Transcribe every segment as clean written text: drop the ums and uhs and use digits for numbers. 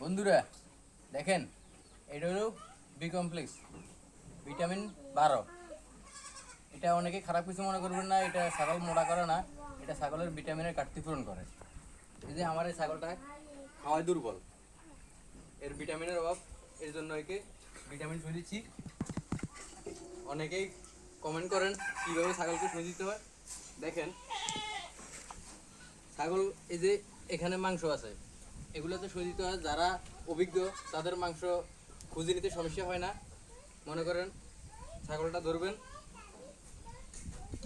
বন্ধুরা দেখেন, এটা হলো বি কমপ্লেক্স ভিটামিন 12। এটা অনেকে খারাপ কিছু মনে করবেন না, এটা ছাগল মোটা করে না, এটা ছাগলের ভিটামিনের ঘাটতি পূরণ করে। এই যে আমার এই ছাগলটা খাওয়ায় দুর্বল, এর ভিটামিনের অভাব, এর জন্য একে ভিটামিন শুয়ে দিচ্ছি। অনেকেই কমেন্ট করেন কীভাবে ছাগলকে শুয়ে দিতে হয়। দেখেন ছাগল, এই যে এখানে মাংস আছে, এগুলোতে শুয়ে দিতে হয়। যারা অভিজ্ঞ তাদের মাংস খুঁজে নিতে সমস্যা হয় না। মনে করেন ছাগলটা ধরবেন,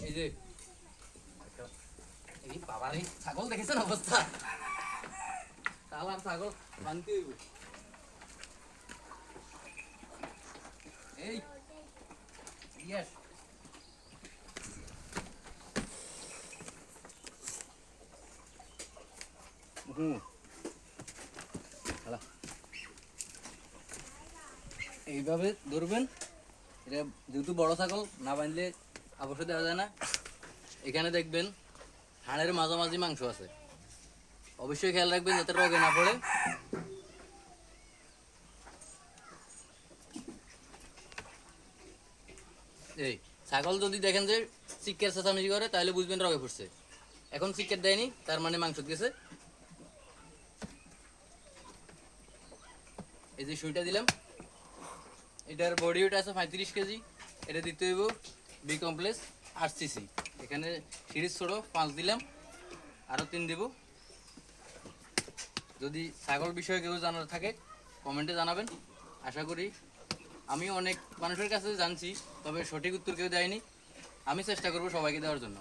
এই যে এই বাবার এই ছাগল দেখেছেন অবস্থা, ছাগল বানতে হইব। এই ইয়েস, এইভাবে ধরবেন। এটা যেহেতু বড় ছাগল, না বাঁধলে অবশ্যই দেওয়া যায় না। এখানে দেখবেন হাড়ের মাঝামাঝি মাংস আছে, অবশ্যই খেয়াল রাখবেন যাতে রগে না পড়ে। এই ছাগল যদি দেখেন যে চিকের চেঁচামেচি করে, তাহলে বুঝবেন রগে পড়ছে। এখন চিকের দেয়নি, তার মানে মাংস গেছে। এই যে সুইটা দিলাম, এটার বডি ওয়েট আছে 35 কেজি। এটা দিতে হইব বি কমপ্লেক্স 8 cc। এখানে সিরিজ ছোট 5 দিলাম, আরও 3 দেব। যদি ছাগল বিষয়ে কেউ জানার থাকে কমেন্টে জানাবেন। আশা করি, আমি অনেক মানুষের কাছে জানছি, তবে সঠিক উত্তর কেউ দেয়নি। আমি চেষ্টা করব সবাইকে দেওয়ার জন্য।